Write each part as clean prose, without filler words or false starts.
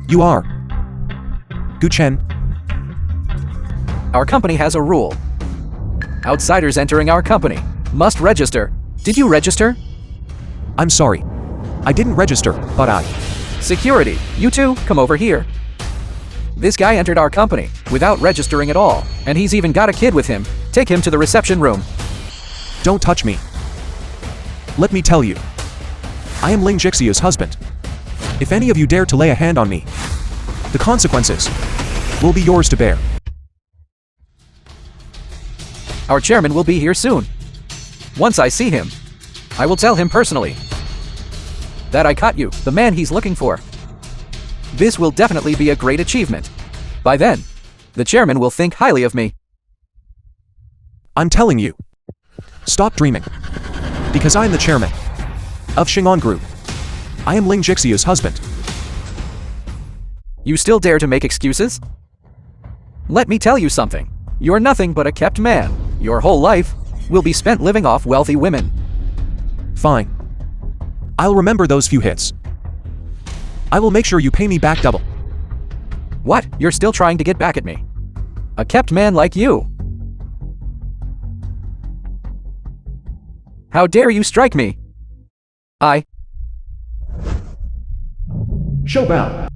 You are. Guchen. Our company has a rule. Outsiders entering our company must register. Did you register? I'm sorry. I didn't register, but I... Security, you two, come over here. This guy entered our company without registering at all, and he's even got a kid with him. Take him to the reception room. Don't touch me. Let me tell you. I am Ling Jixia's husband. If any of you dare to lay a hand on me, the consequences will be yours to bear. Our chairman will be here soon. Once I see him, I will tell him personally that I caught you, the man he's looking for. This will definitely be a great achievement. By then, the chairman will think highly of me. I'm telling you. Stop dreaming. Because I am the chairman of Xingon Group. I am Ling Jixia's husband. You still dare to make excuses? Let me tell you something. You're nothing but a kept man. Your whole life will be spent living off wealthy women. Fine. I'll remember those few hits. I will make sure you pay me back double. What? You're still trying to get back at me? A kept man like you? How dare you strike me? I... Shou Bao.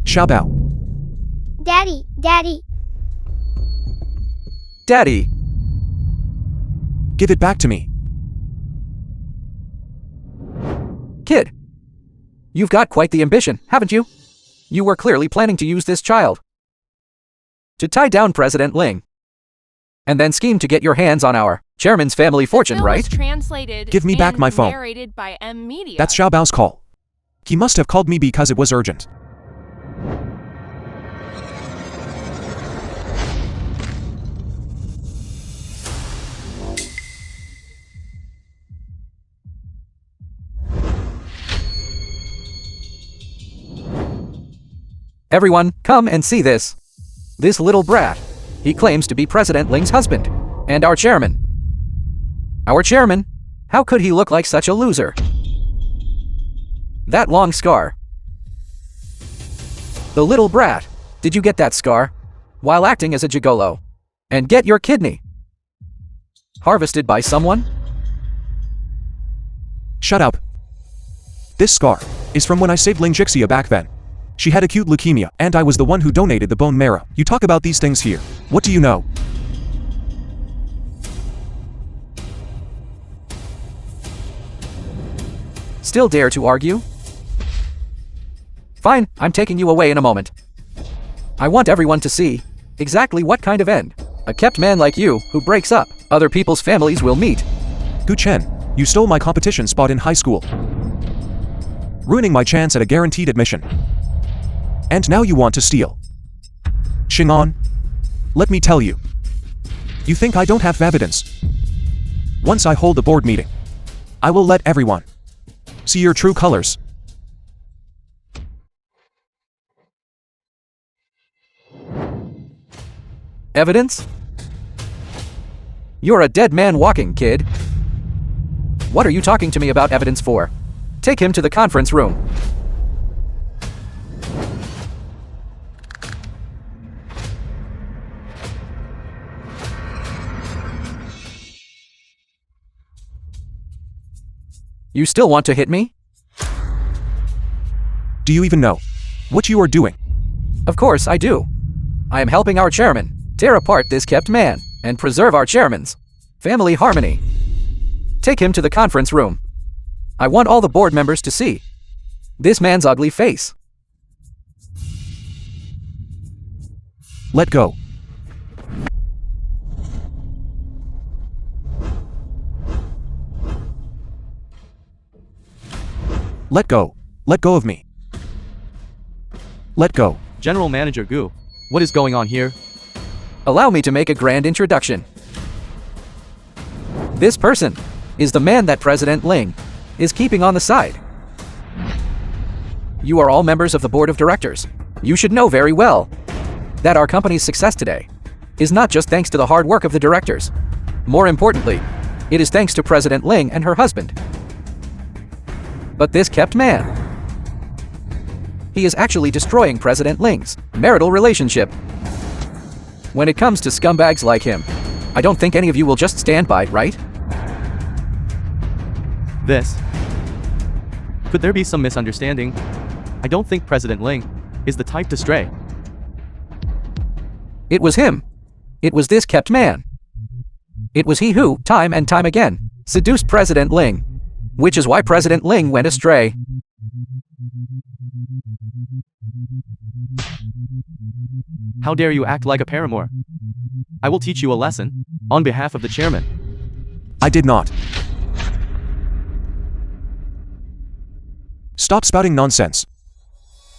Shou Bao. Daddy, Daddy. Daddy. Give it back to me. Kid. You've got quite the ambition, haven't you? You were clearly planning to use this child to tie down President Ling, and then scheme to get your hands on our chairman's family fortune, right? Translated Give me back my phone. Narrated by M Media. That's Shou Bao's call. He must have called me because it was urgent. Everyone, come and see this. This little brat. He claims to be President Ling's husband, and our chairman. Our chairman? How could he look like such a loser? That long scar. The little brat. Did you get that scar? While acting as a gigolo. And get your kidney harvested by someone? Shut up. This scar is from when I saved Ling Jixia back then. She had acute leukemia, and I was the one who donated the bone marrow. You talk about these things here. What do you know? Still dare to argue? Fine, I'm taking you away in a moment. I want everyone to see exactly what kind of end a kept man like you, who breaks up other people's families, will meet. Gu Chen, you stole my competition spot in high school, ruining my chance at a guaranteed admission. And now you want to steal Xingon? Let me tell you. You think I don't have evidence? Once I hold a board meeting, I will let everyone see your true colors. Evidence? You're a dead man walking, kid. What are you talking to me about evidence for? Take him to the conference room. You still want to hit me? Do you even know what you are doing? Of course I do. I am helping our chairman tear apart this kept man and preserve our chairman's family harmony. Take him to the conference room. I want all the board members to see this man's ugly face. Let go. Let go. Let go of me. Let go. General Manager Gu, what is going on here? Allow me to make a grand introduction. This person is the man that President Ling is keeping on the side. You are all members of the board of directors. You should know very well that our company's success today is not just thanks to the hard work of the directors. More importantly, it is thanks to President Ling and her husband. But this kept man He is actually destroying President Ling's marital relationship. When it comes to scumbags like him, I don't think any of you will just stand by, right? This. Could there be some misunderstanding? I don't think President Ling is the type to stray. It was him. It was this kept man. It was he who, time and time again, seduced President Ling, which is why President Ling went astray. How dare you act like a paramour? I will teach you a lesson, on behalf of the chairman. I did not. Stop spouting nonsense.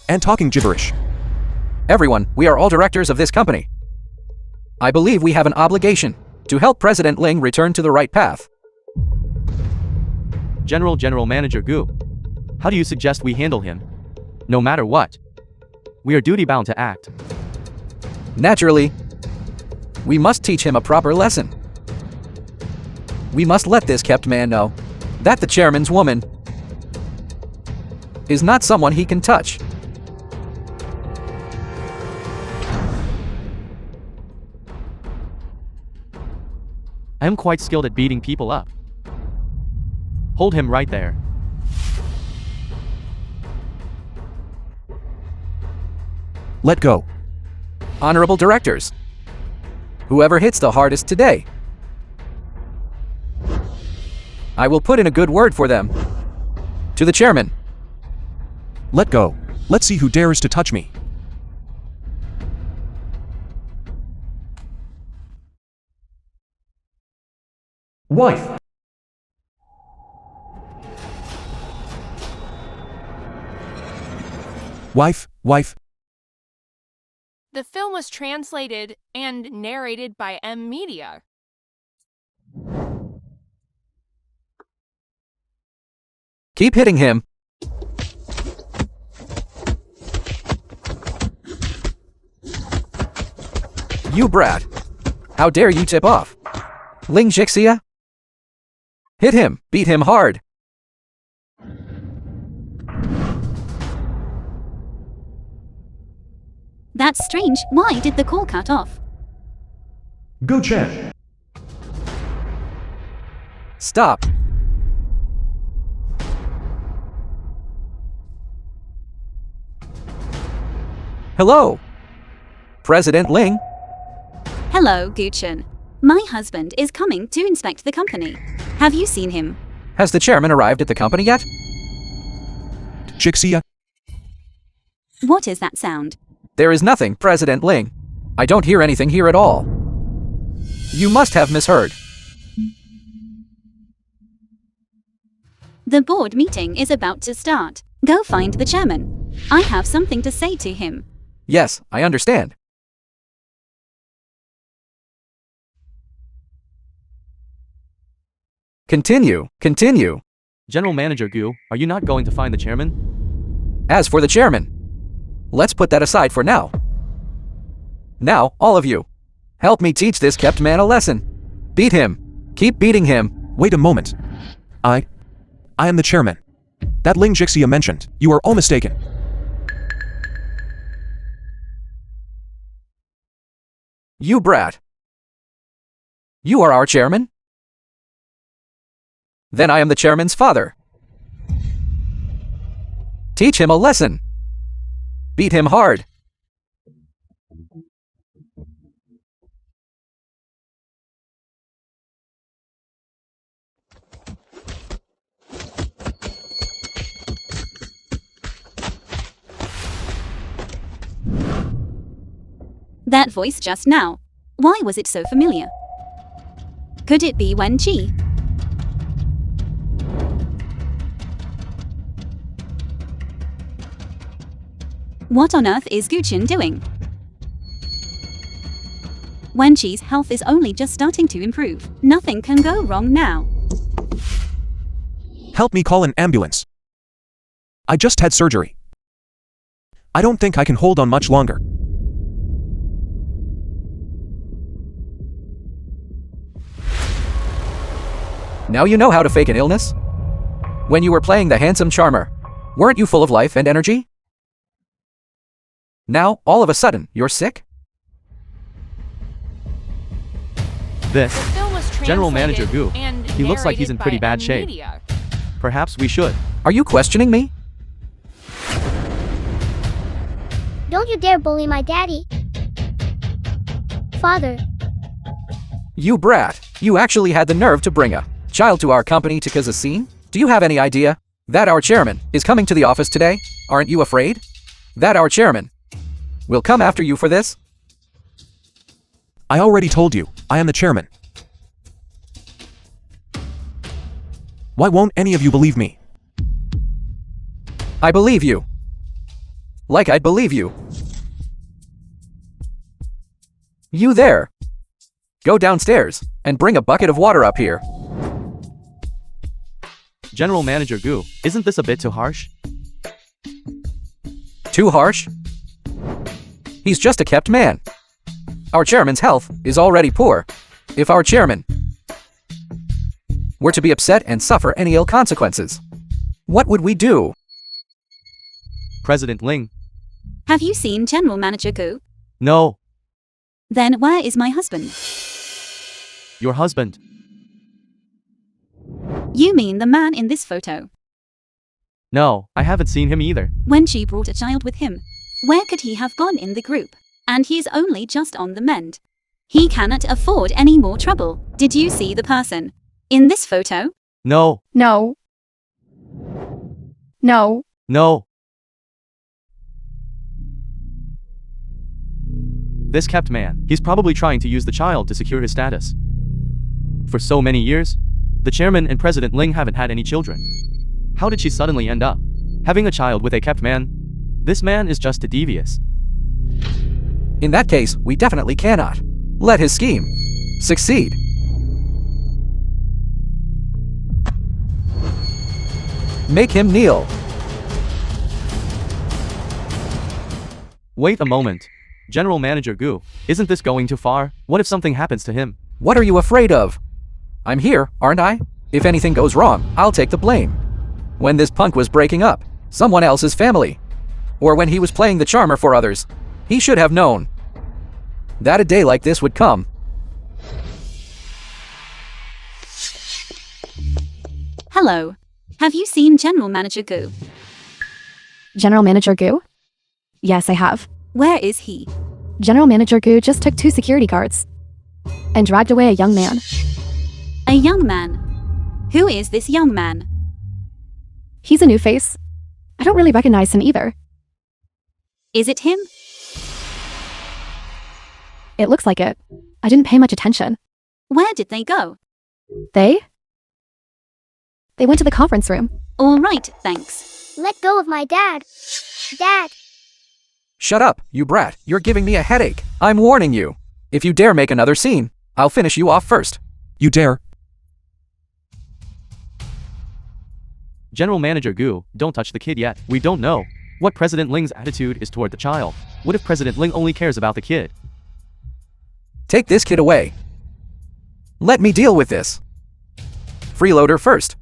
And talking gibberish. Everyone, we are all directors of this company. I believe we have an obligation to help President Ling return to the right path. General Manager Gu, how do you suggest we handle him? No matter what, we are duty-bound to act. Naturally, we must teach him a proper lesson. We must let this kept man know that the chairman's woman is not someone he can touch. I am quite skilled at beating people up. Hold him right there. Let go. Honorable directors, whoever hits the hardest today, I will put in a good word for them. To the chairman. Let go. Let's see who dares to touch me. Wife. Wife. The film was translated and narrated by M Media. Keep hitting him. You brat. How dare you tip off Ling Jixia? Hit him. Beat him hard. That's strange. Why did the call cut off? Go Chen. Stop. Hello, President Ling. Hello, Guchen. My husband is coming to inspect the company. Have you seen him? Has the chairman arrived at the company yet? Jixia. What is that sound? There is nothing, President Ling. I don't hear anything here at all. You must have misheard. The board meeting is about to start. Go find the chairman. I have something to say to him. Yes, I understand. Continue. General Manager Gu, are you not going to find the chairman? As for the chairman, let's put that aside for now. Now, all of you, help me teach this kept man a lesson. Beat him. Keep beating him. Wait a moment. I am the chairman. That Ling Jixia mentioned. You are all mistaken. You brat. You are our chairman? Then I am the chairman's father. Teach him a lesson. Beat him hard. That voice just now. Why was it so familiar? Could it be Wen Qi? What on earth is Guchen doing? Wen Qi's health is only just starting to improve. Nothing can go wrong now. Help me call an ambulance. I just had surgery. I don't think I can hold on much longer. Now you know how to fake an illness? When you were playing the handsome charmer, weren't you full of life and energy? Now, all of a sudden, you're sick? This. The film was translated General Manager Gu. and He looks like he's in narrated pretty by bad shape. media. Perhaps we should. Are you questioning me? Don't you dare bully my daddy. Father, You brat. You actually had the nerve to bring a child to our company to cause a scene? Do you have any idea that our chairman is coming to the office today? Aren't you afraid that our chairman will come after you for this? I already told you, I am the chairman. Why won't any of you believe me? I believe you. Like I'd believe you. You there. Go downstairs and bring a bucket of water up here. General Manager Gu, isn't this a bit too harsh? Too harsh? He's just a kept man. Our chairman's health is already poor. If our chairman were to be upset and suffer any ill consequences, what would we do? President Ling. Have you seen General Manager Gu? No, Then where is my husband? your husband. You mean the man in this photo? No, I haven't seen him either. When she brought a child with him, where could he have gone in the group? And he's only just on the mend. He cannot afford any more trouble. Did you see the person in this photo? No, No. No. no. This kept man, he's probably trying to use the child to secure his status. For so many years, the chairman and President Ling haven't had any children. How did she suddenly end up having a child with a kept man? This man is just devious. In that case, we definitely cannot let his scheme succeed. Make him kneel. Wait a moment. General Manager Gu, isn't this going too far? What if something happens to him? What are you afraid of? I'm here, aren't I? If anything goes wrong, I'll take the blame. When this punk was breaking up someone else's family, or when he was playing the charmer for others, he should have known that a day like this would come. Hello. Have you seen General Manager Gu? General Manager Gu? Yes, I have. Where is he? General Manager Gu just took 2 security guards and dragged away a young man. A young man. Who is this young man? He's a new face. I don't really recognize him either. Is it him? It looks like it. I didn't pay much attention. Where did they go? They went to the conference room. All right, thanks. let go of my dad. Dad. Shut up, you brat. You're giving me a headache. I'm warning you. If you dare make another scene, I'll finish you off first. You dare? General Manager Gu, don't touch the kid yet. We don't know what President Ling's attitude is toward the child. What if President Ling only cares about the kid? Take this kid away. Let me deal with this. Freeloader first.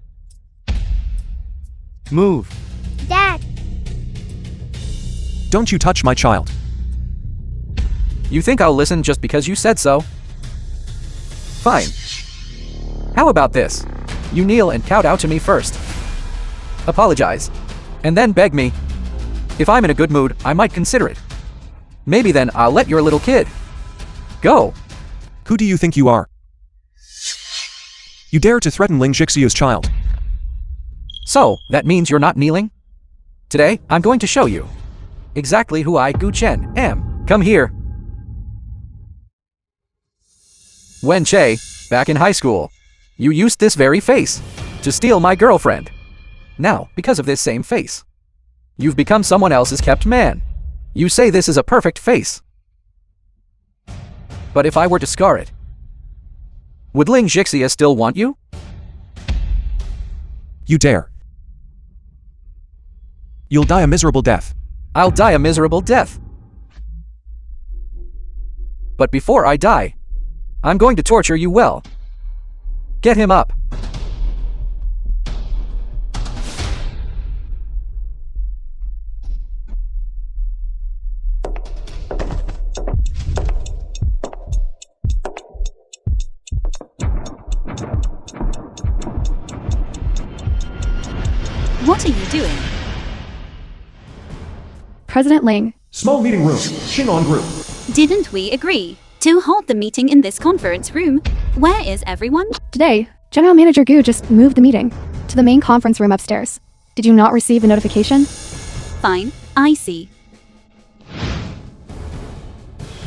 Move. Dad. Don't you touch my child. You think I'll listen just because you said so? Fine. How about this? You kneel and kowtow to me first. Apologize. And then beg me. If I'm in a good mood, I might consider it. Maybe then I'll let your little kid go. Who do you think you are? You dare to threaten Ling Jixia's child. So, that means you're not kneeling? Today, I'm going to show you exactly who I, Gu Chen, am. Come here. Wen Che, back in high school, you used this very face to steal my girlfriend. Now, because of this same face, you've become someone else's kept man. You say this is a perfect face. But if I were to scar it, would Ling Jixia still want you? You dare. You'll die a miserable death. I'll die a miserable death. But before I die, I'm going to torture you well. Get him up. What are you doing? President Ling, Small meeting room. Xingon group. Didn't we agree to hold the meeting in this conference room? Where is everyone? today, General Manager Gu just moved the meeting to the main conference room upstairs. Did you not receive a notification? Fine, I see.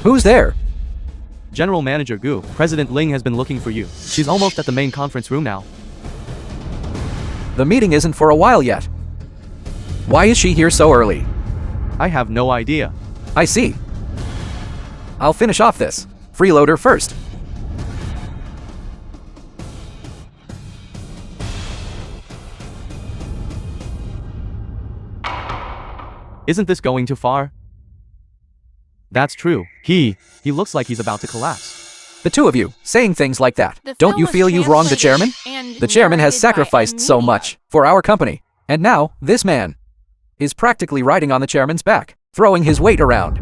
Who's there? General Manager Gu, President Ling has been looking for you. She's almost at the main conference room now. The meeting isn't for a while yet. Why is she here so early? I have no idea. I see. I'll finish off this. Freeloader first. Isn't this going too far? That's true. He looks like he's about to collapse. The two of you, saying things like that. The Don't film you was feel you've wronged the chairman? translated and The chairman has narrated by sacrificed so media. much for our company. And now, this man is practically riding on the chairman's back, throwing his weight around.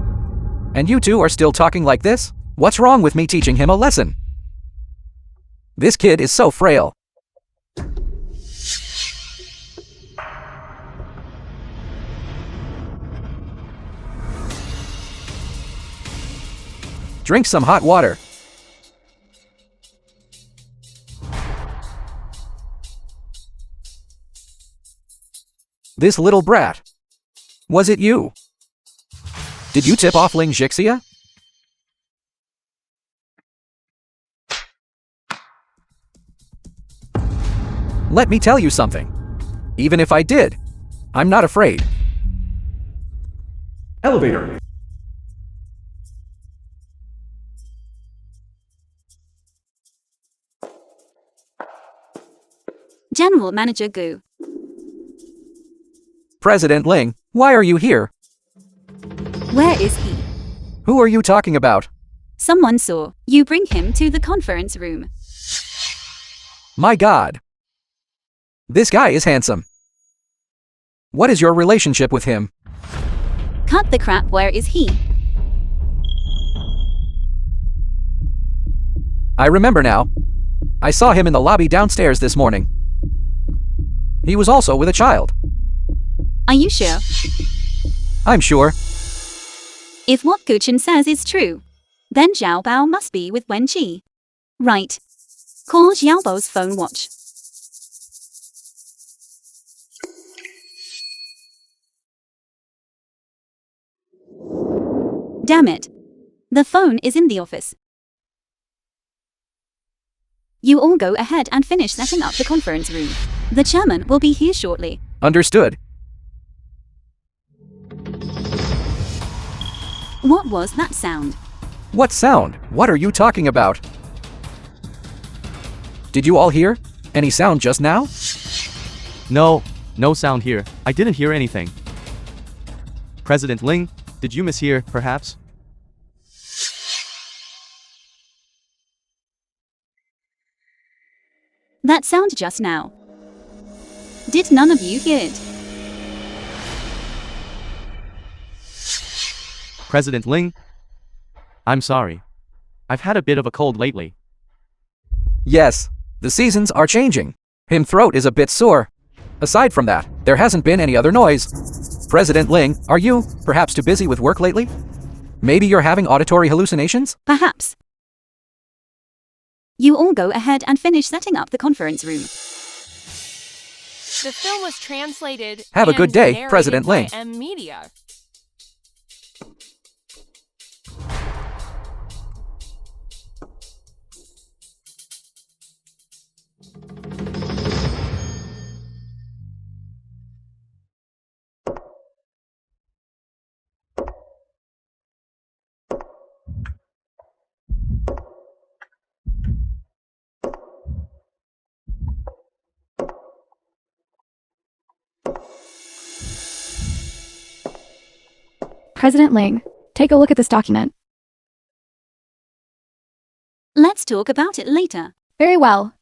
And you two are still talking like this? What's wrong with me teaching him a lesson? This kid is so frail. Drink some hot water. This little brat. Was it you? Did you tip off Ling Jixia? Let me tell you something. Even if I did, I'm not afraid. Elevator. General Manager Gu. President Ling, why are you here? Where is he? Who are you talking about? Someone saw you bring him to the conference room. My God. This guy is handsome. What is your relationship with him? Cut the crap, where is he? I remember now. I saw him in the lobby downstairs this morning. He was also with a child. Are you sure? I'm sure. If what Guchin says is true, then Xiao Bao must be with Wen Qi. Right. Call Xiao Bao's phone watch. Damn it. The phone is in the office. You all go ahead and finish setting up the conference room. The chairman will be here shortly. Understood. What was that sound? What sound? What are you talking about? Did you all hear? Any sound just now? No sound here. I didn't hear anything. President Ling, did you mishear, perhaps? That sound just now. Did none of you hear it? President Ling? I'm sorry. I've had a bit of a cold lately. Yes, the seasons are changing. Him throat is a bit sore. Aside from that, there hasn't been any other noise. President Ling, are you perhaps too busy with work lately? Maybe you're having auditory hallucinations? Perhaps. You all go ahead and finish setting up the conference room. The film was translated Have a and good day, narrated President by Ling. Media. President Ling, take a look at this document. Let's talk about it later. Very well.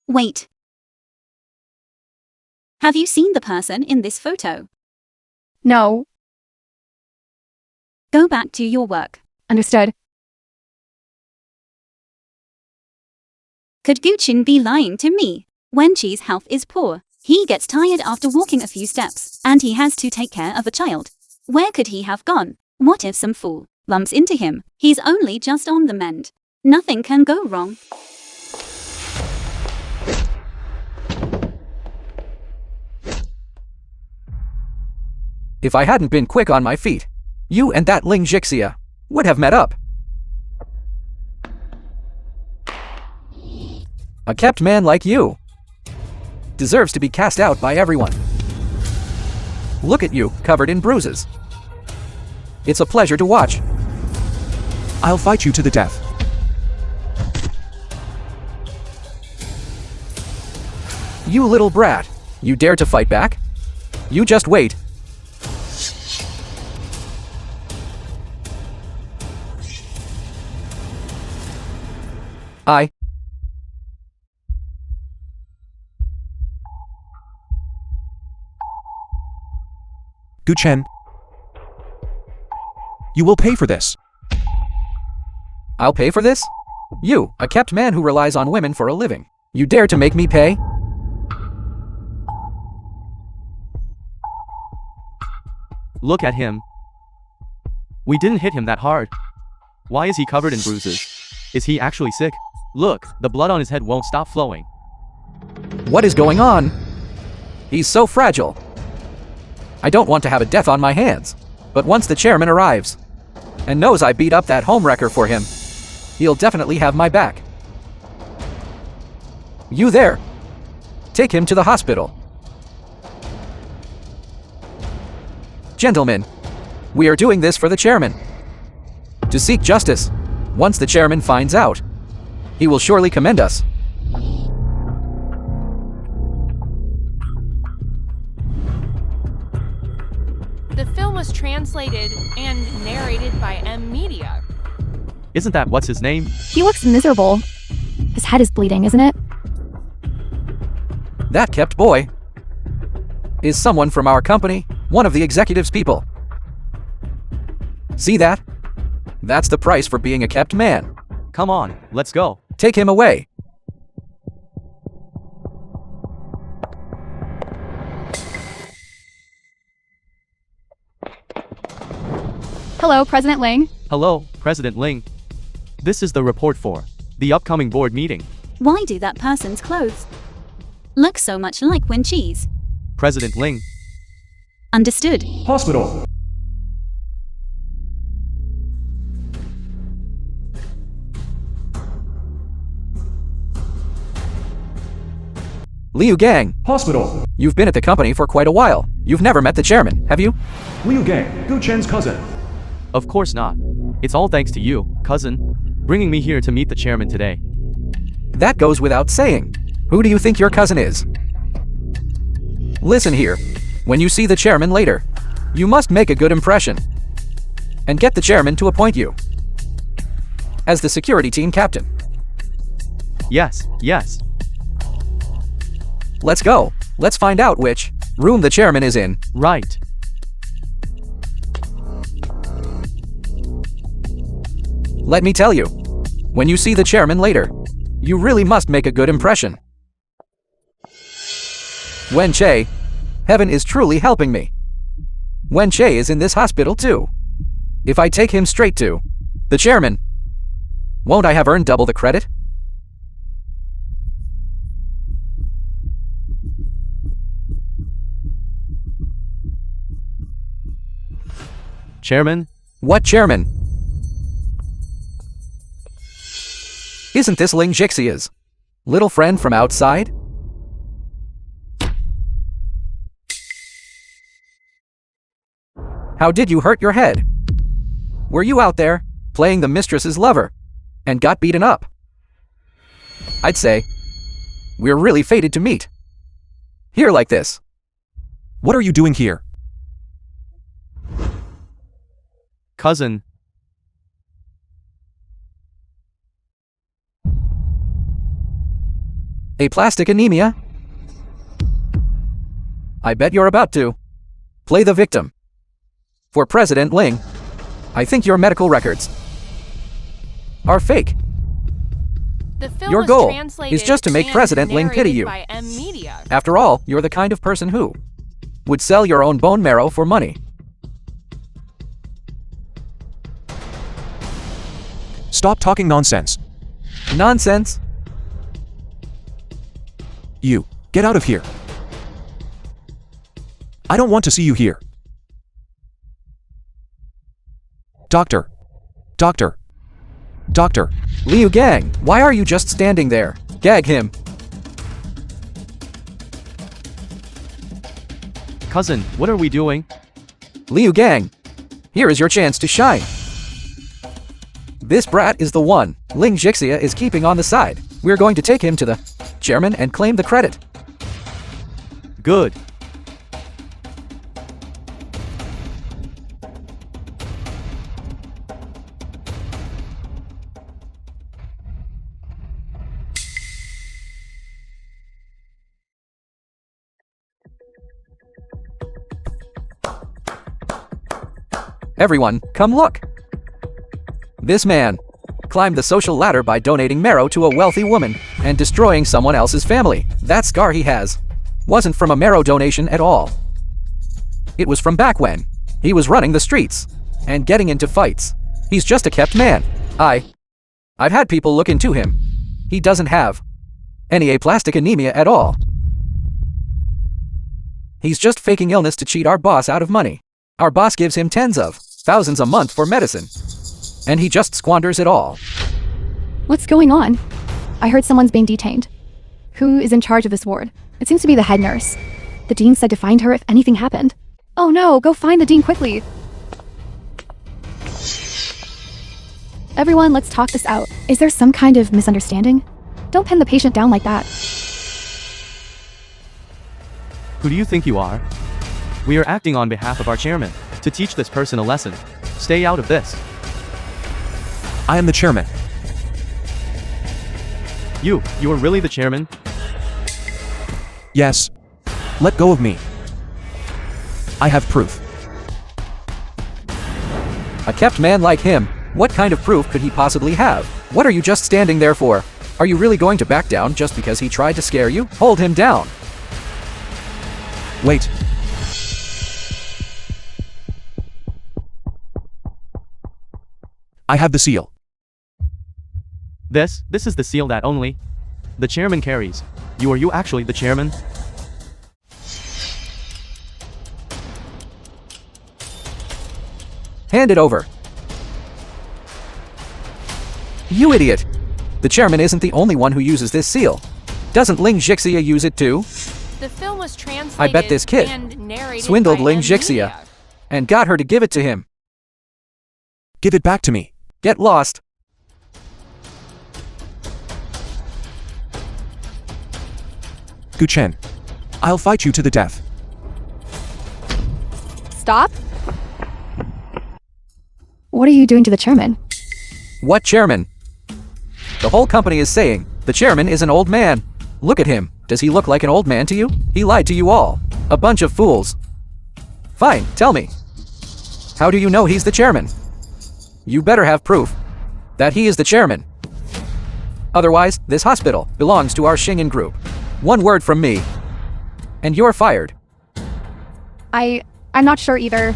Wait. Have you seen the person in this photo? No. Go back to your work. Understood. Could Guchin be lying to me? Wen Qi's health is poor. He gets tired after walking a few steps, and he has to take care of a child. Where could he have gone? What if some fool bumps into him? He's only just on the mend. Nothing can go wrong. If I hadn't been quick on my feet, you and that Ling Jixia would have met up. A kept man like you deserves to be cast out by everyone. Look at you, covered in bruises. It's a pleasure to watch. I'll fight you to the death. You little brat. You dare to fight back? You just wait. Gu Chen. You will pay for this. I'll pay for this? You, a kept man who relies on women for a living. You dare to make me pay? Look at him. We didn't hit him that hard. Why is he covered in bruises? Is he actually sick? Look, the blood on his head won't stop flowing. What is going on? He's so fragile. I don't want to have a death on my hands. But once the chairman arrives and knows I beat up that homewrecker for him, he'll definitely have my back. You there. Take him to the hospital. Gentlemen, we are doing this for the chairman. To seek justice. Once the chairman finds out, he will surely commend us. The film was translated and narrated by M Media. Isn't that what's his name? He looks miserable. His head is bleeding, isn't it? That kept boy is someone from our company, one of the executive's people. See that? That's the price for being a kept man. Come on, let's go. Take him away. Hello, President Ling. Hello, President Ling. This is the report for the upcoming board meeting. Why do that person's clothes look so much like Win cheese? President Ling. Understood. Hospital. Liu Gang, Hospital. you've been at the company for quite a while. You've never met the chairman, have you? Liu Gang, Gu Chen's cousin. Of course not. It's all thanks to you, cousin, bringing me here to meet the chairman today. That goes without saying. Who do you think your cousin is? Listen here. When you see the chairman later, you must make a good impression and get the chairman to appoint you as the security team captain. Yes, yes. Let's go. Let's find out which room the chairman is in. Right. Let me tell you, when you see the chairman later, you really must make a good impression. Wen Che, heaven is truly helping me. Wen Che is in this hospital too. If I take him straight to the chairman, won't I have earned double the credit? Chairman? What chairman? Isn't this Ling Jixia's little friend from outside? How did you hurt your head? Were you out there playing the mistress's lover and got beaten up? I'd say we're really fated to meet. Here like this. What are you doing here? Cousin. Aplastic anemia? I bet you're about to play the victim. For President Ling, I think your medical records are fake. The film Your was goal translated is just to make and President Ling pity narrated you. by M Media. After all, you're the kind of person who would sell your own bone marrow for money. Stop talking nonsense. Nonsense. You, get out of here. I don't want to see you here. Doctor. Doctor. Doctor. Liu Gang, why are you just standing there? Gag him. Cousin, what are we doing? Liu Gang, here is your chance to shine. This brat is the one Ling Jixia is keeping on the side. We're going to take him to the chairman and claim the credit. Good. Everyone, come look. This man climbed the social ladder by donating marrow to a wealthy woman and destroying someone else's family. That scar he has wasn't from a marrow donation at all. It was from back when he was running the streets and getting into fights. He's just a kept man. I've had people look into him. He doesn't have any aplastic anemia at all. He's just faking illness to cheat our boss out of money. Our boss gives him tens of thousands a month for medicine, and he just squanders it all. What's going on? I heard someone's being detained. Who is in charge of this ward? It seems to be the head nurse. The dean said to find her if anything happened. Oh no, go find the dean quickly. Everyone, let's talk this out. Is there some kind of misunderstanding? Don't pin the patient down like that. Who do you think you are? We are acting on behalf of our chairman to teach this person a lesson. Stay out of this. I am the chairman. You are really the chairman? Yes. Let go of me. I have proof. A kept man like him, what kind of proof could he possibly have? What are you just standing there for? Are you really going to back down just because he tried to scare you? Hold him down. Wait. I have the seal. This is the seal that only the chairman carries. Are you actually the chairman? Hand it over. You idiot! The chairman isn't the only one who uses this seal. Doesn't Ling Jixia use it too? The film was translated I bet this kid and narrated swindled by Ling M Jixia Media. and got her to give it to him. Give it back to me. Get lost. Gu Chen. I'll fight you to the death. Stop. What are you doing to the chairman? What chairman? The whole company is saying the chairman is an old man. Look at him. Does he look like an old man to you? He lied to you all. A bunch of fools. Fine, tell me. How do you know he's the chairman? You better have proof that he is the chairman. Otherwise, this hospital belongs to our Xing'an group. One word from me, and you're fired. I'm not sure either.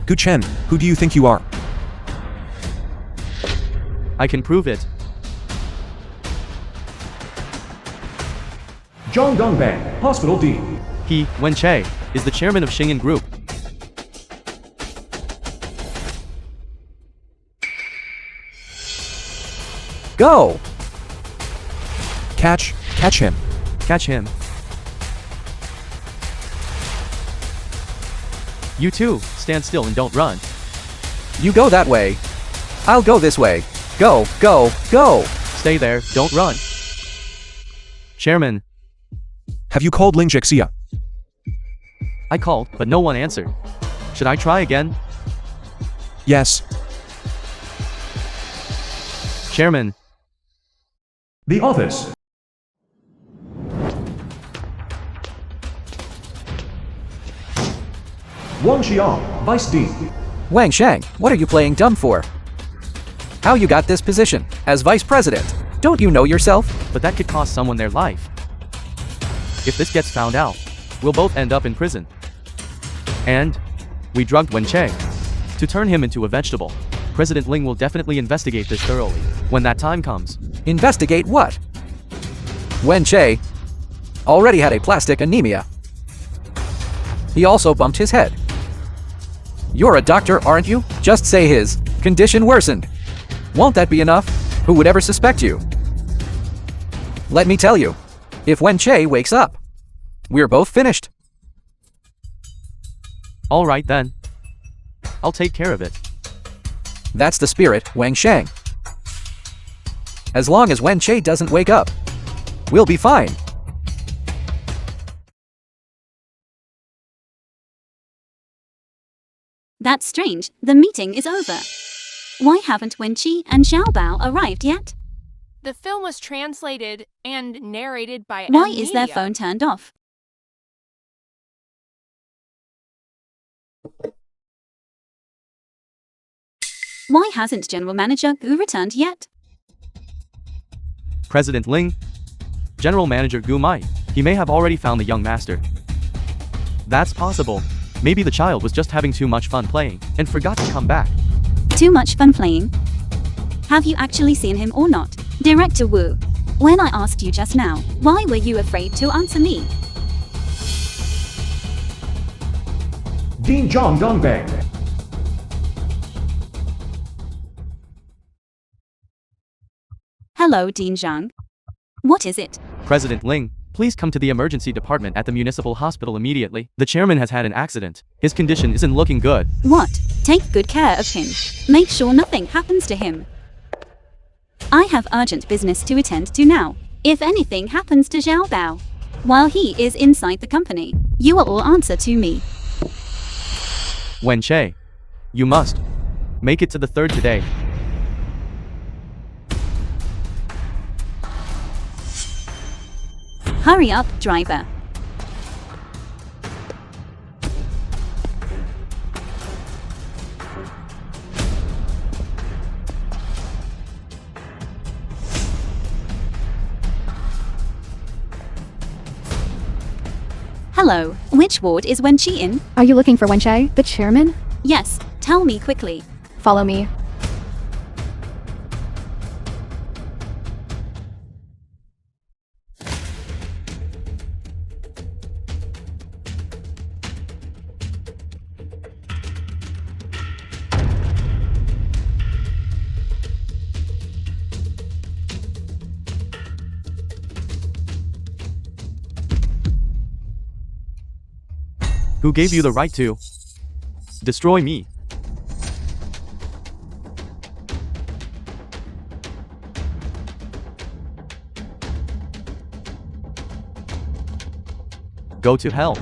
Gu Chen, who do you think you are? I can prove it. Zhang Dongbang, Hospital Dean. He, Wen Che, is the chairman of Xing'an Group. Go! Catch him. Catch him. You too, stand still and don't run. You go that way. I'll go this way. Go, go, go! Stay there, don't run. Chairman, Have you called Ling Jixia? I called, but no one answered. Should I try again? Yes. Chairman, The office. Wang Xiang, Vice Dean. Wang Shang, what are you playing dumb for? How you got this position as vice president? Don't you know yourself? But that could cost someone their life. If this gets found out, we'll both end up in prison. And we drugged Wen-che to turn him into a vegetable. President Ling will definitely investigate this thoroughly when that time comes. Investigate what? Wen-che already had a plastic anemia. He also bumped his head. You're a doctor, aren't you? Just say his condition worsened. Won't that be enough? Who would ever suspect you? Let me tell you, if Wen-che wakes up, we're both finished. All right then. I'll take care of it. That's the spirit, Wang Shang. As long as Wen-che doesn't wake up, we'll be fine. That's strange. The meeting is over. Why haven't Wen-chi and Xiaobao arrived yet? The film was translated and narrated by Why M is their Media. phone turned off? Why hasn't General Manager Gu returned yet? President Ling, General Manager Gu Mai, he may have already found the young master. That's possible. Maybe the child was just having too much fun playing and forgot to come back. Too much fun playing? Have you actually seen him or not? Director Wu, when I asked you just now, why were you afraid to answer me? Dean John Dongbang. Hello, Dean Zhang. What is it? President Ling, please come to the emergency department at the municipal hospital immediately. The chairman has had an accident. His condition isn't looking good. What? Take good care of him. Make sure nothing happens to him. I have urgent business to attend to now. If anything happens to Xiao Bao while he is inside the company, you will all answer to me. Wen-che, you must make it to the third today. Hurry up, driver. Hello, which ward is Wen-chi in? Are you looking for Wen-che, the chairman? Yes, tell me quickly. Follow me. Who gave you the right to destroy me? Go to hell.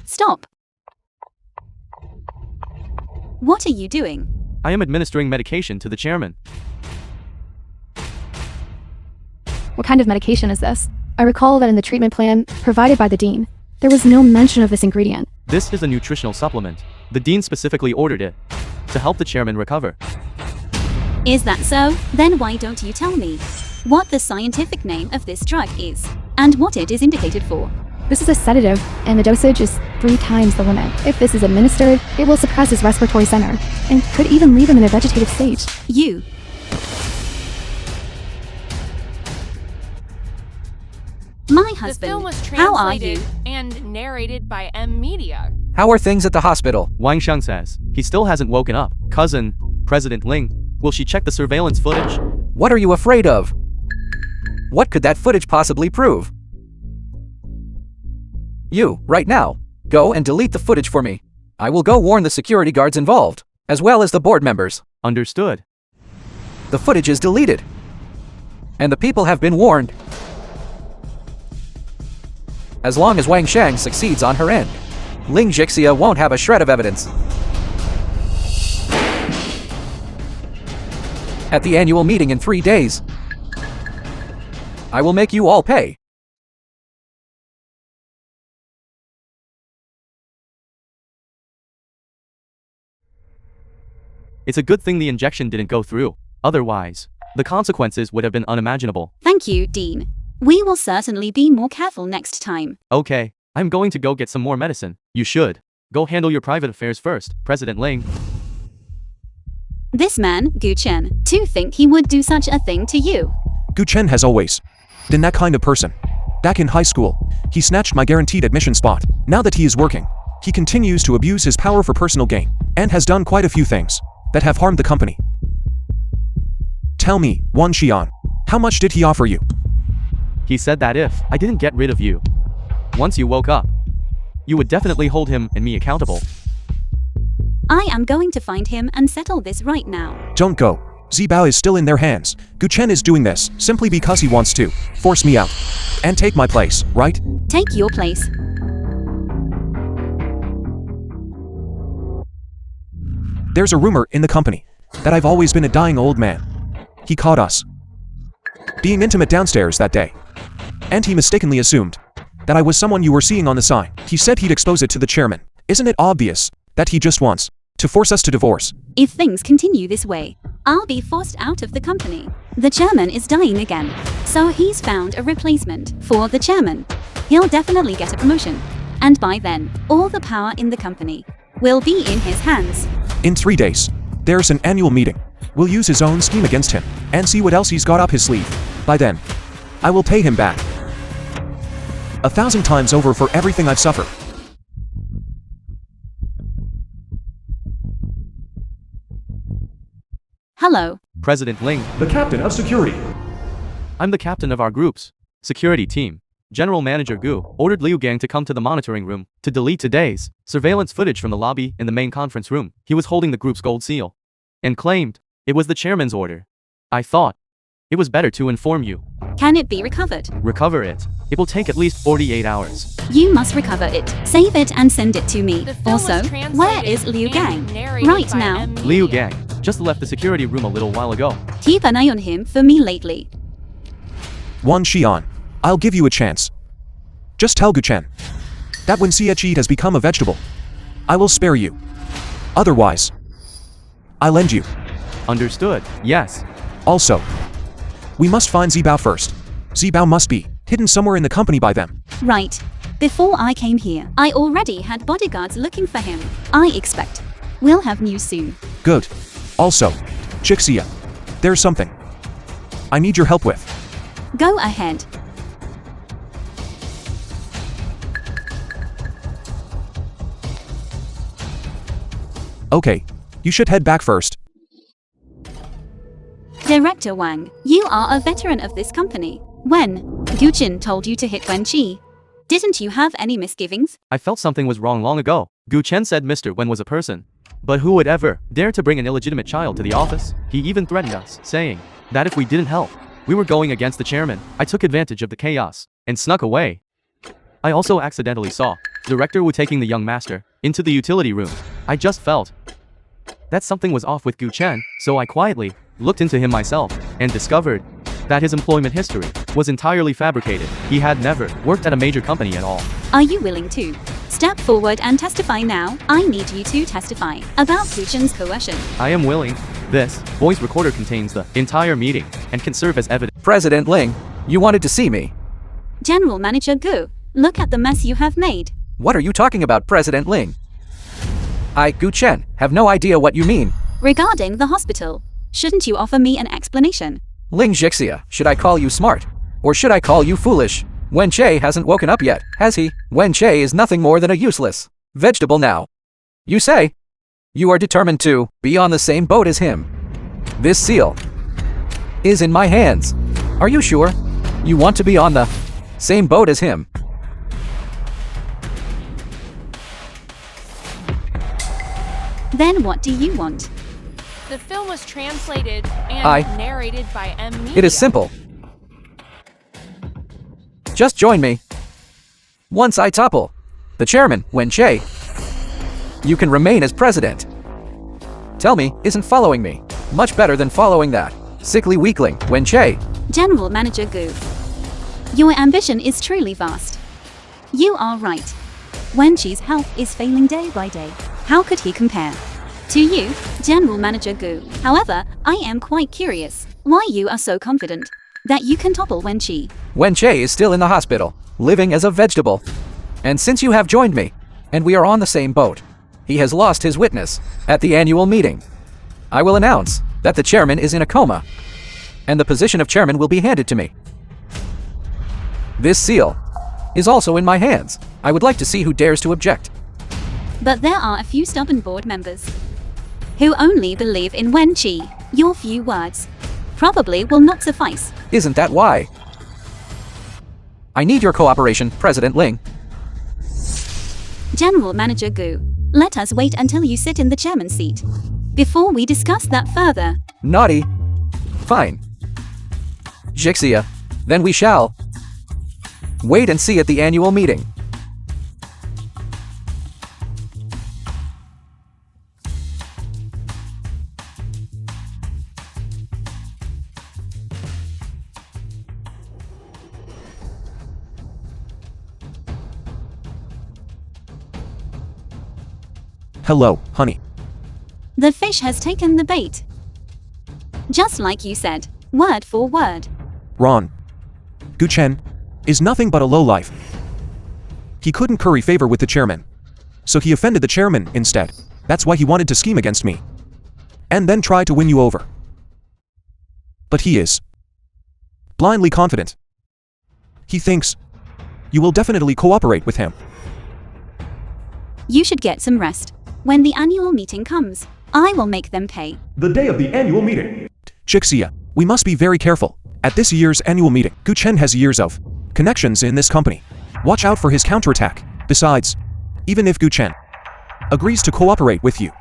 Stop. What are you doing? I am administering medication to the chairman. What kind of medication is this? I recall that in the treatment plan provided by the dean, there was no mention of this ingredient. This is a nutritional supplement. The dean specifically ordered it to help the chairman recover. Is that so? Then why don't you tell me what the scientific name of this drug is and what it is indicated for? This is a sedative, and the dosage is 3 times the limit. If this is administered, it will suppress his respiratory center and could even leave him in a vegetative state. You. My The film husband, was how are you? translated and narrated by M Media. How are things at the hospital? Wang Sheng says he still hasn't woken up. Cousin, President Ling, will she check the surveillance footage? What are you afraid of? What could that footage possibly prove? You, right now, go and delete the footage for me. I will go warn the security guards involved, as well as the board members. Understood. The footage is deleted. And the people have been warned. As long as Wang Shang succeeds on her end, Ling Jixia won't have a shred of evidence. At the annual meeting in 3 days, I will make you all pay. It's a good thing the injection didn't go through. Otherwise, the consequences would have been unimaginable. Thank you, Dean. We will certainly be more careful next time. Okay, I'm going to go get some more medicine. You should. Go handle your private affairs first, President Ling. This man, Gu Chen, to think he would do such a thing to you. Gu Chen has always been that kind of person. Back in high school, he snatched my guaranteed admission spot. Now that he is working, he continues to abuse his power for personal gain, and has done quite a few things that have harmed the company. Tell me, Wan Xian, how much did he offer you? He said that if I didn't get rid of you, once you woke up, you would definitely hold him and me accountable. I am going to find him and settle this right now. Don't go. Zibao is still in their hands. Gu Chen is doing this simply because he wants to force me out and take my place, right? Take your place. There's a rumor in the company that I've always been a dying old man. He caught us being intimate downstairs that day, and he mistakenly assumed that I was someone you were seeing on the sign. He said he'd expose it to the chairman. Isn't it obvious that he just wants to force us to divorce? If things continue this way, I'll be forced out of the company. The chairman is dying again, so he's found a replacement for the chairman. He'll definitely get a promotion, and by then, all the power in the company will be in his hands. In 3 days, there's an annual meeting. We'll use his own scheme against him and see what else he's got up his sleeve. By then, I will pay him back 1,000 times over for everything I've suffered. Hello. President Ling, The captain of security. I'm the captain of our group's security team. General Manager Gu ordered Liu Gang to come to the monitoring room to delete today's surveillance footage from the lobby in the main conference room. He was holding the group's gold seal and claimed it was the chairman's order. I thought it was better to inform you. Can it be recovered? Recover it. It will take at least 48 hours. You must recover it. Save it and send it to me. The film was Also, translated where is Liu and Gang? narrated Right by now. M. Liu Media. Gang just left the security room a little while ago. Keep an eye on him for me lately. Wan Xian, I'll give you a chance. Just tell Gu Chen that when Xie has become a vegetable, I will spare you. Otherwise, I'll end you. Understood. Yes. Also, we must find Zibao first. Zibao must be hidden somewhere in the company by them. Right. Before I came here, I already had bodyguards looking for him. I expect we'll have news soon. Good. Also, Jixia, there's something I need your help with. Go ahead. Okay, you should head back first. Director Wang, you are a veteran of this company. When Gu Jin told you to hit Wen Qi, didn't you have any misgivings? I felt something was wrong long ago. Gu Chen said Mr. Wen was a person. But who would ever dare to bring an illegitimate child to the office? He even threatened us, saying that if we didn't help, we were going against the chairman. I took advantage of the chaos and snuck away. I also accidentally saw Director Wu taking the young master into the utility room. I just felt that something was off with Gu Chen, so I quietly looked into him myself and discovered that his employment history was entirely fabricated. He had never worked at a major company at all. Are you willing to step forward and testify now? I need you to testify about Gu Jin's coercion. I am willing. This voice recorder contains the entire meeting and can serve as evidence. President Ling, you wanted to see me. General Manager Gu, look at the mess you have made. What are you talking about, President Ling? I, Gu Chen, have no idea what you mean. Regarding the hospital, shouldn't you offer me an explanation? Ling Jixia, should I call you smart? Or should I call you foolish? Wen Che hasn't woken up yet, has he? Wen Che is nothing more than a useless vegetable now. You say you are determined to be on the same boat as him. This seal is in my hands. Are you sure you want to be on the same boat as him? Then what do you want? The film was translated and narrated by M. Media. It is simple. Just join me. Once I topple the chairman, Wen Che, you can remain as president. Tell me, isn't following me much better than following that sickly weakling, Wen Che? General Manager Gu, your ambition is truly vast. You are right. Wen Chi's health is failing day by day. How could he compare To you, General Manager Gu. However, I am quite curious why you are so confident that you can topple Wen-Chi. Wen-Che is still in the hospital, living as a vegetable. And since you have joined me, and we are on the same boat, he has lost his witness at the annual meeting. I will announce that the chairman is in a coma, and the position of chairman will be handed to me. This seal is also in my hands. I would like to see who dares to object. But there are a few stubborn board members who only believe in Wen-Chi. Your few words probably will not suffice. Isn't that why? I need your cooperation, President Ling. General Manager Gu, let us wait until you sit in the chairman's seat before we discuss that further. Naughty. Fine. Jixia, then we shall wait and see at the annual meeting. Hello, honey. The fish has taken the bait. Just like you said, word for word. Ron. Gu Chen is nothing but a lowlife. He couldn't curry favor with the chairman, so he offended the chairman instead. That's why he wanted to scheme against me, and then try to win you over. But he is blindly confident. He thinks you will definitely cooperate with him. You should get some rest. When the annual meeting comes, I will make them pay. The day of the annual meeting. Jixia, we must be very careful. At this year's annual meeting, Gu Chen has years of connections in this company. Watch out for his counterattack. Besides, even if Gu Chen agrees to cooperate with you,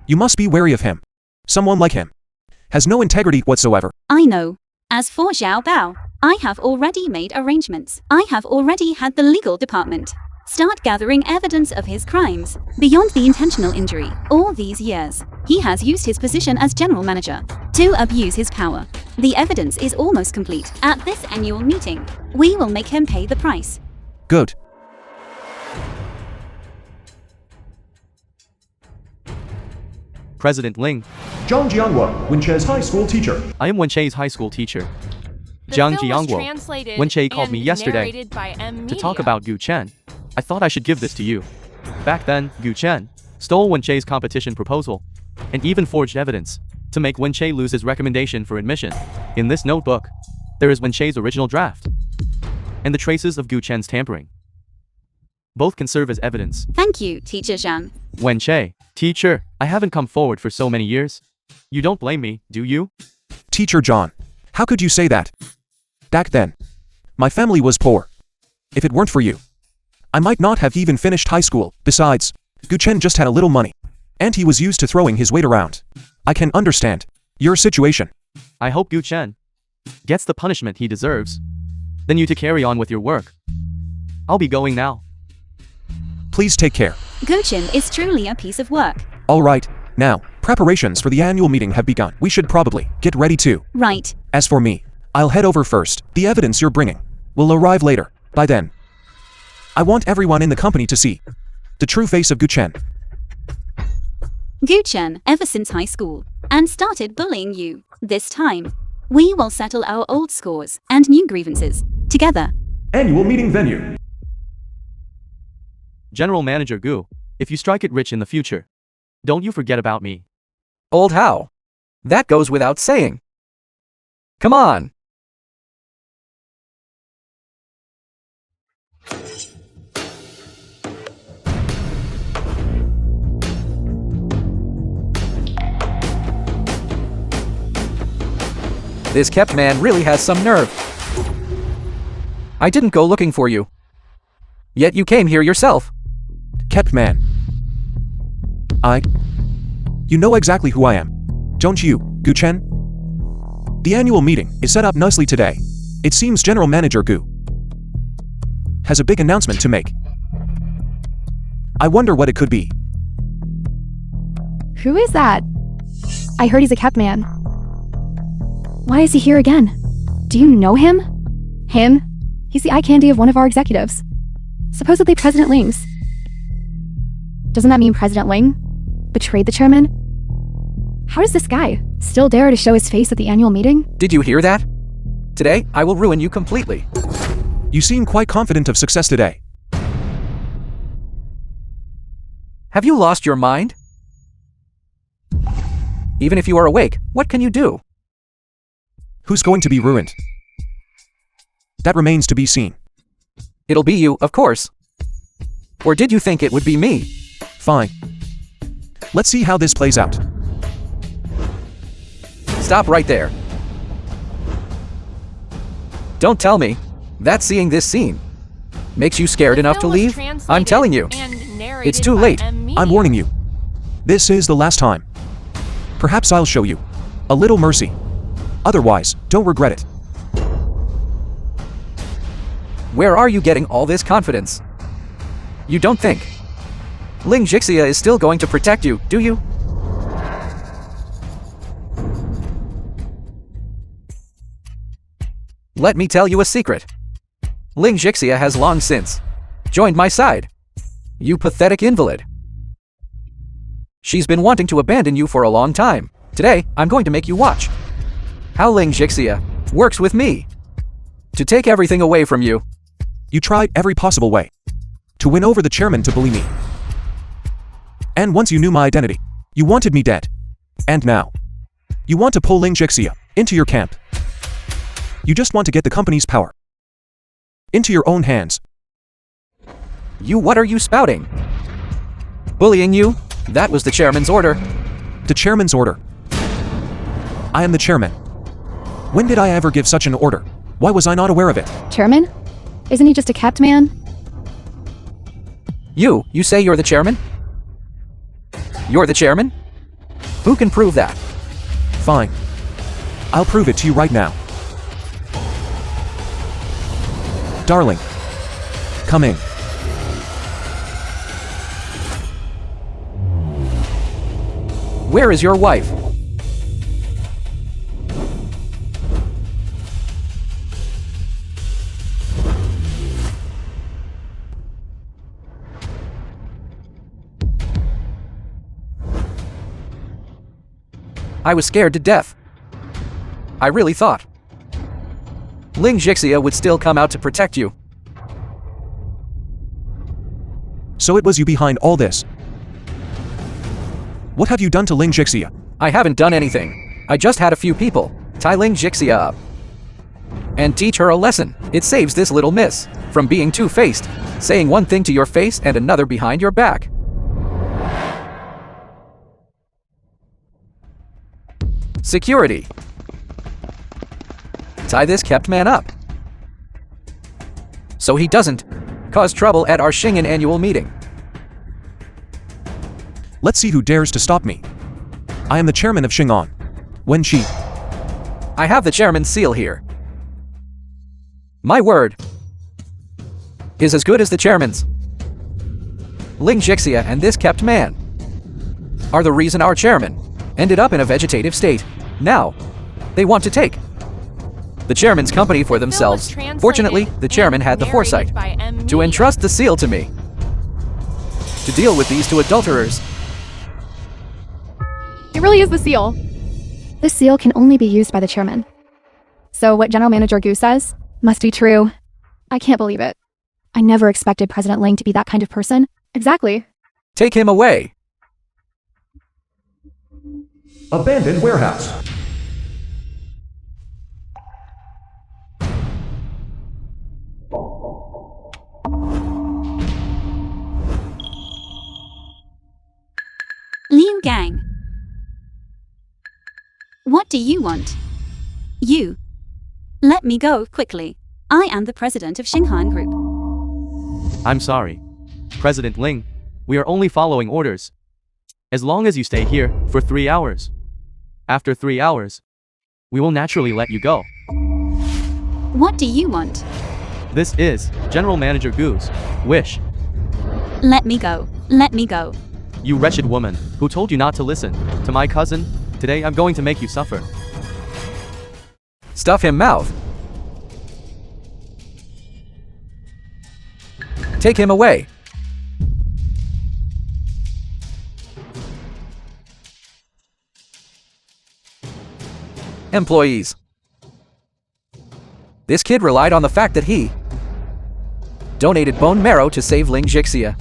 you must be wary of him. Someone like him has no integrity whatsoever. I know. As for Xiao Bao, I have already made arrangements. I have already had the legal department start gathering evidence of his crimes beyond the intentional injury. All these years, he has used his position as general manager to abuse his power. The evidence is almost complete. At this annual meeting, we will make him pay the price. Good. President Ling, Zhang Jianhua, Wenche's high school teacher. I am Wenche's high school teacher. The Jiang film was Jiangguo. translated Wenche called me and yesterday narrated by M to talk Media. about Gu Chen. I thought I should give this to you. Back then, Gu Chen stole Wenche's competition proposal and even forged evidence to make Wenche lose his recommendation for admission. In this notebook, there is Wenche's original draft and the traces of Gu Chen's tampering. Both can serve as evidence. Thank you, Teacher Zhang. Wenche, teacher, I haven't come forward for so many years. You don't blame me, do you? Teacher John, how could you say that? Back then, my family was poor. If it weren't for you, I might not have even finished high school. Besides, Gu Chen just had a little money, and he was used to throwing his weight around. I can understand your situation. I hope Gu Chen gets the punishment he deserves. Then you to carry on with your work. I'll be going now. Please take care. Guchin is truly a piece of work. All right, now, preparations for the annual meeting have begun. We should probably get ready too. Right. As for me, I'll head over first. The evidence you're bringing will arrive later. By then, I want everyone in the company to see the true face of Gu Chen. Guchen, ever since high school, and started bullying you. This time, we will settle our old scores and new grievances together. Annual meeting venue. General Manager Gu, if you strike it rich in the future, don't you forget about me. Old how? That goes without saying. Come on. This kept man really has some nerve. I didn't go looking for you. Yet you came here yourself. Kept man. You know exactly who I am, don't you, Gu Chen? The annual meeting is set up nicely today. It seems General Manager Gu has a big announcement to make. I wonder what it could be. Who is that? I heard he's a kept man. Why is he here again? Do you know him? Him? He's the eye candy of one of our executives. Supposedly President Ling's. Doesn't that mean President Ling betrayed the chairman How does this guy still dare to show his face at the annual meeting? Did you hear that? Today, I will ruin you completely. You seem quite confident of success today. Have you lost your mind? Even if you are awake, what can you do? Who's going to be ruined? That remains to be seen. It'll be you, of course. Or did you think it would be me? Fine. Let's see how this plays out. Stop right there. Don't tell me that seeing this scene makes you scared The enough to film was leave? I'm translated telling you. and narrated It's too by late. M. I'm warning you. This is the last time. Perhaps I'll show you a little mercy. Otherwise, don't regret it. Where are you getting all this confidence? You don't think Ling Jixia is still going to protect you, do you? Let me tell you a secret. Ling Jixia has long since joined my side. You pathetic invalid. She's been wanting to abandon you for a long time. Today, I'm going to make you watch how Ling Jixia works with me to take everything away from you. You tried every possible way to win over the chairman to bully me. And once you knew my identity, you wanted me dead. And now, you want to pull Ling Jixia into your camp. You just want to get the company's power into your own hands. What are you spouting? Bullying you? That was the chairman's order. The chairman's order. I am the chairman. When did I ever give such an order? Why was I not aware of it? Chairman? Isn't he just a kept man? You say you're the chairman? You're the chairman? Who can prove that? Fine. I'll prove it to you right now. Darling, come in. Where is your wife? I was scared to death. I really thought Ling Jixia would still come out to protect you. So it was you behind all this. What have you done to Ling Jixia? I haven't done anything. I just had a few people tie Ling Jixia up and teach her a lesson. It saves this little miss from being two-faced, saying one thing to your face and another behind your back. Security. Tie this kept man up so he doesn't cause trouble at our Xing'an annual meeting. Let's see who dares to stop me. I am the chairman of Xing'an. When she... I have the chairman's seal here. My word is as good as the chairman's. Ling Jixia and this kept man are the reason our chairman ended up in a vegetative state. Now, they want to take the chairman's company for themselves. Fortunately, the chairman had the foresight to entrust the seal to me to deal with these two adulterers. It really is the seal. This seal can only be used by the chairman. So what General Manager Gu says must be true. I can't believe it. I never expected President Ling to be that kind of person. Exactly. Take him away. Abandoned warehouse. Liu Gang. What do you want? You. Let me go quickly. I am the president of Xing'an Group. I'm sorry. President Ling, we are only following orders. As long as you stay here for 3 hours. After 3 hours, we will naturally let you go. What do you want? This is General Manager Gu's wish. Let me go. Let me go. You wretched woman, who told you not to listen to my cousin? Today I'm going to make you suffer. Stuff him mouth. Take him away. employees. This kid relied on the fact that he donated bone marrow to save Ling Jixia,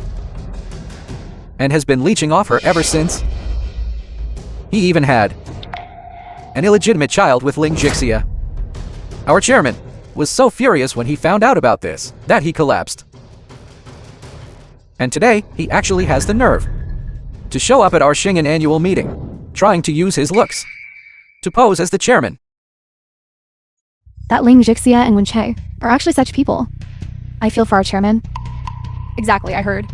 and has been leeching off her ever since. He even had an illegitimate child with Ling Jixia. Our chairman was so furious when he found out about this that he collapsed. And today, he actually has the nerve to show up at our Xing'an annual meeting, trying to use his looks to pose as the chairman. That Ling Jixia and Wenche are actually such people. I feel for our chairman. Exactly, I heard.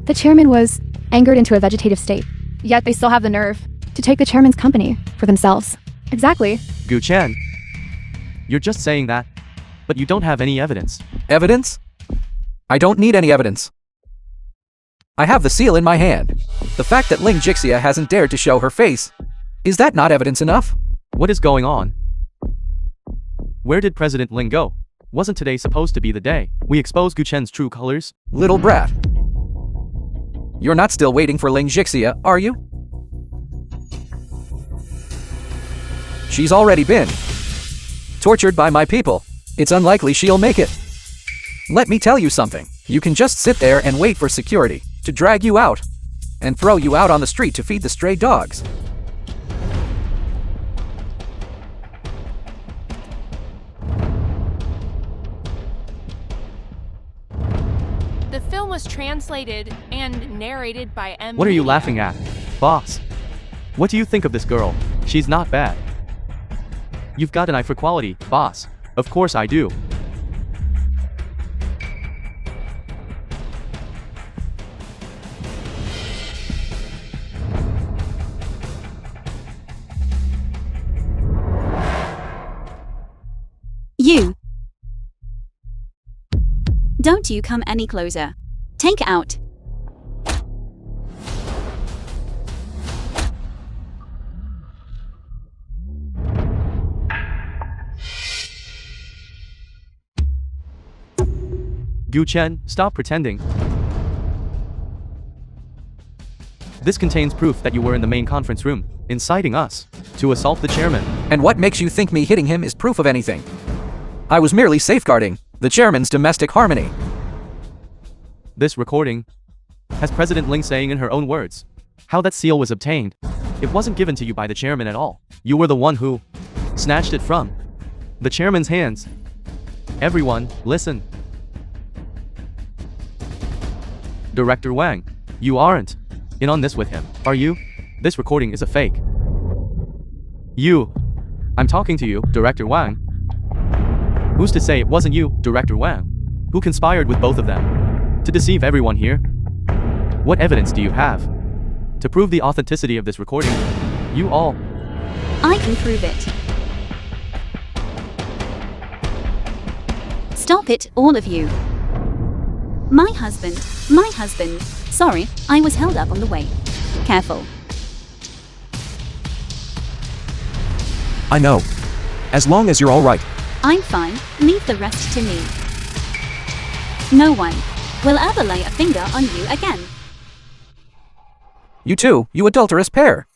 The chairman was angered into a vegetative state, yet they still have the nerve to take the chairman's company for themselves. Exactly. Gu Chen, you're just saying that, but you don't have any evidence. Evidence? I don't need any evidence. I have the seal in my hand. The fact that Ling Jixia hasn't dared to show her face, is that not evidence enough? What is going on? Where did President Ling go? Wasn't today supposed to be the day we expose Gu Chen's true colors? Little brat. You're not still waiting for Ling Jixia, are you? She's already been tortured by my people. It's unlikely she'll make it. Let me tell you something. You can just sit there and wait for security to drag you out and throw you out on the street to feed the stray dogs. The film was translated and narrated by M. What are you laughing at, boss? What do you think of this girl? She's not bad. You've got an eye for quality, boss. Of course I do. You. Don't you come any closer. Take out. Gu Chen, stop pretending. This contains proof that you were in the main conference room, inciting us to assault the chairman. And what makes you think me hitting him is proof of anything? I was merely safeguarding the chairman's domestic harmony. This recording has President Ling saying in her own words how that seal was obtained. It wasn't given to you by the chairman at all. You were the one who snatched it from the chairman's hands. Everyone, listen. Director Wang, you aren't in on this with him, are you? This recording is a fake. I'm talking to you, Director Wang. Who's to say it wasn't you, Director Wang, who conspired with both of them to deceive everyone here? What evidence do you have to prove the authenticity of this recording? You all. I can prove it. Stop it, all of you. My husband. Sorry, I was held up on the way. Careful. I know. As long as you're all right. I'm fine, leave the rest to me. No one will ever lay a finger on you again. You two, you adulterous pair.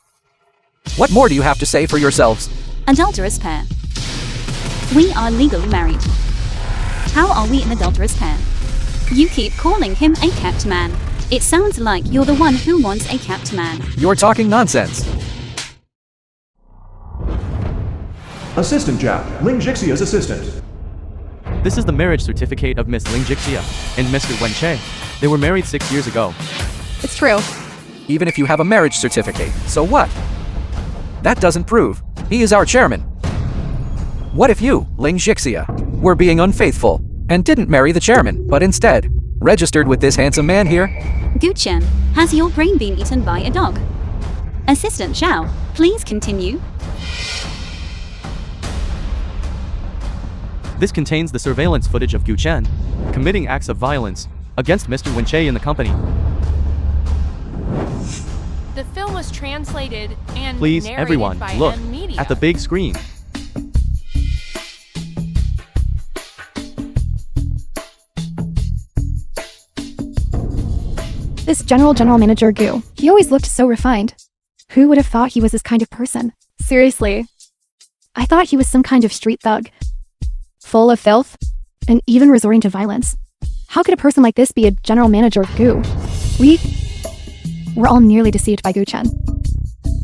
What more do you have to say for yourselves? Adulterous pair. We are legally married. How are we an adulterous pair? You keep calling him a kept man. It sounds like you're the one who wants a kept man. You're talking nonsense. Assistant Jap, Ling Jixia's assistant. This is the marriage certificate of Miss Ling Jixia and Mr. Wenche. They were married 6 years ago. It's true. Even if you have a marriage certificate, so what? That doesn't prove he is our chairman. What if you, Ling Jixia, were being unfaithful and didn't marry the chairman, but instead registered with this handsome man here? Gu Chen, has your brain been eaten by a dog? Assistant Zhao, please continue. This contains the surveillance footage of Gu Chen committing acts of violence against Mr. Wenche and the company. The film was translated and Please, narrated everyone, by look M Media. at the big screen. This general manager Gu, he always looked so refined. Who would have thought he was this kind of person? Seriously. I thought he was some kind of street thug. Full of filth, and even resorting to violence. How could a person like this be a general manager of Goo? We were all nearly deceived by Gu Chen.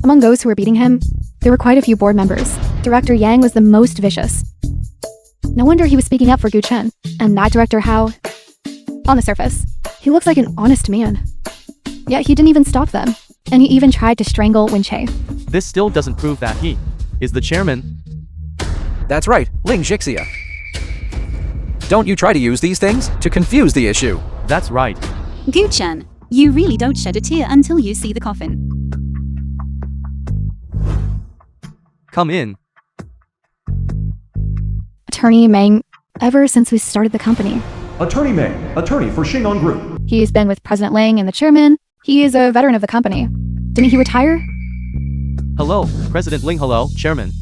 Among those who were beating him, there were quite a few board members. Director Yang was the most vicious. No wonder he was speaking up for Gu Chen. And that director Hao, on the surface, he looks like an honest man. Yet he didn't even stop them. And he even tried to strangle Wen Che. This still doesn't prove that he is the chairman. That's right, Ling Jixia. Don't you try to use these things to confuse the issue. That's right. Gu Chen, you really don't shed a tear until you see the coffin. Come in. Attorney Meng, ever since we started the company. Attorney Meng, attorney for Xingyang Group. He's been with President Ling and the chairman. He is a veteran of the company. Didn't he retire? Hello, President Ling. Hello, Chairman.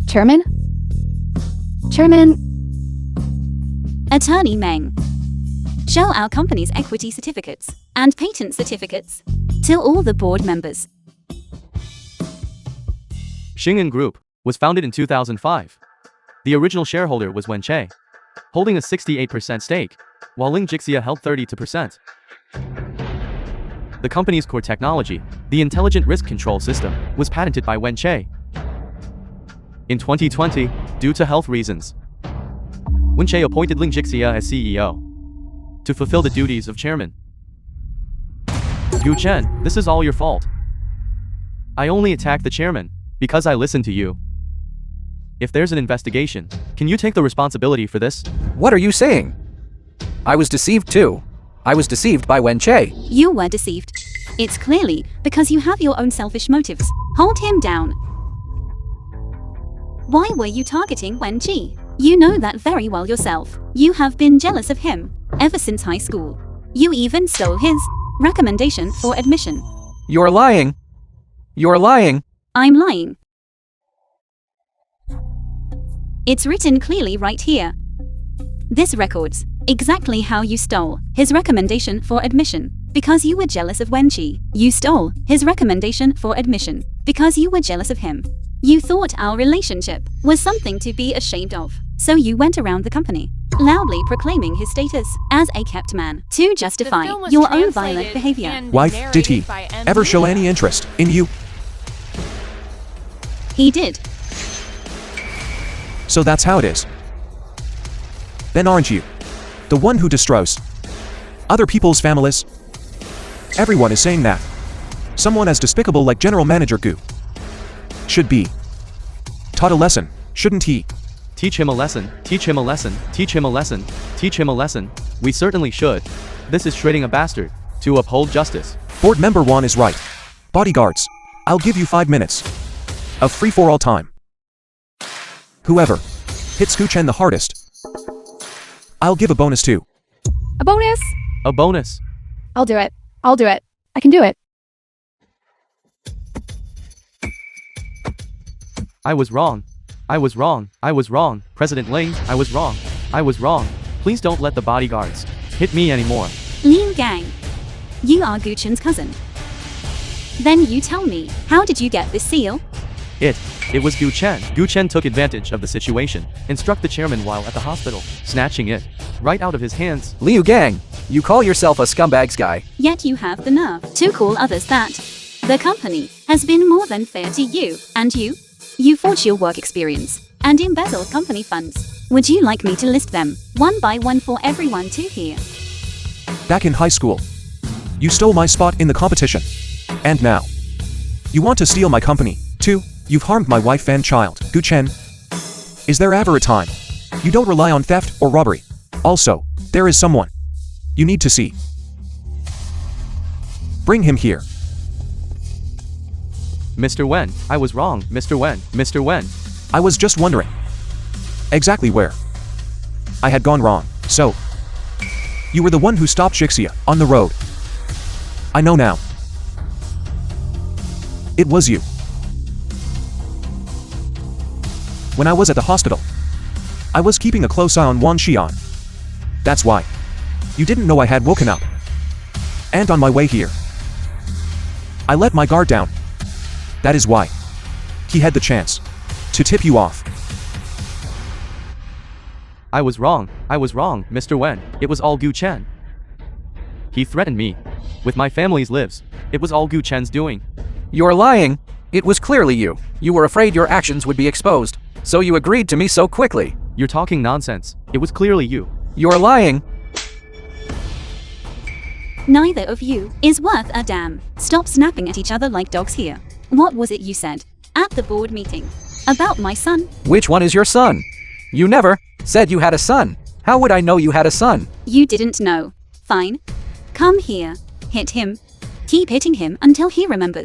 Chairman? Chairman, Attorney Meng. Show our company's equity certificates and patent certificates to all the board members. Xingyang Group was founded in 2005. The original shareholder was Wen Che, holding a 68% stake, while Ling Jixia held 32%. The company's core technology, the intelligent risk control system, was patented by Wen Che. In 2020, due to health reasons, Wen Che appointed Ling Jixia as CEO to fulfill the duties of chairman. Gu Chen, this is all your fault. I only attacked the chairman because I listened to you. If there's an investigation, can you take the responsibility for this? What are you saying? I was deceived too. I was deceived by Wen Che. You were deceived. It's clearly because you have your own selfish motives. Hold him down. Why were you targeting Wen Chi? You know that very well yourself. You have been jealous of him ever since high school. You even stole his recommendation for admission. You're lying. You're lying. I'm lying. It's written clearly right here. This records exactly how you stole his recommendation for admission because you were jealous of Wen Chi. You stole his recommendation for admission because you were jealous of him. You thought our relationship was something to be ashamed of, so you went around the company, loudly proclaiming his status as a kept man to justify your own violent behavior. Wife, did he ever show any interest in you? He did. So that's how it is. Then aren't you the one who destroys other people's families? Everyone is saying that someone as despicable like General Manager Gu should be taught a lesson, shouldn't he? Teach him a lesson, teach him a lesson, teach him a lesson, teach him a lesson. We certainly should. This is shredding a bastard to uphold justice. Board member Wan is right. Bodyguards, I'll give you 5 minutes of free-for-all time. Whoever hits Gu Chen the hardest, I'll give a bonus too. a bonus? A bonus. I'll do it. I'll do it. I can do it. I was wrong. I was wrong. I was wrong. President Ling, I was wrong. I was wrong. Please don't let the bodyguards hit me anymore. Liu Gang, you are Gu Chen's cousin. Then you tell me, how did you get this seal? It was Gu Chen. Gu Chen took advantage of the situation and struck the chairman while at the hospital, snatching it right out of his hands. Liu Gang, you call yourself a scumbags guy. Yet you have the nerve to call others that. The company has been more than fair to you, and you forged your work experience and embezzled company funds. Would you like me to list them, one by one for everyone to hear? Back in high school, you stole my spot in the competition. And now, you want to steal my company, too? You've harmed my wife and child. Gu Chen, is there ever a time you don't rely on theft or robbery? Also, there is someone you need to see. Bring him here. Mr. Wen, I was wrong. Mr. Wen, Mr. Wen. I was just wondering exactly where I had gone wrong. So, you were the one who stopped Jixia on the road. I know now. It was you. When I was at the hospital, I was keeping a close eye on Wan Xian. That's why you didn't know I had woken up. And on my way here, I let my guard down. That is why he had the chance to tip you off. I was wrong, Mr. Wen. It was all Gu Chen. He threatened me. With my family's lives. It was all Gu Chen's doing. You're lying. It was clearly you. You were afraid your actions would be exposed. So you agreed to me so quickly. You're talking nonsense. It was clearly you. You're lying. Neither of you is worth a damn. Stop snapping at each other like dogs here. What was it you said at the board meeting about my son? Which one is your son? You never said you had a son. How would I know you had a son? You didn't know. Fine. Come here. Hit him. Keep hitting him until he remembers.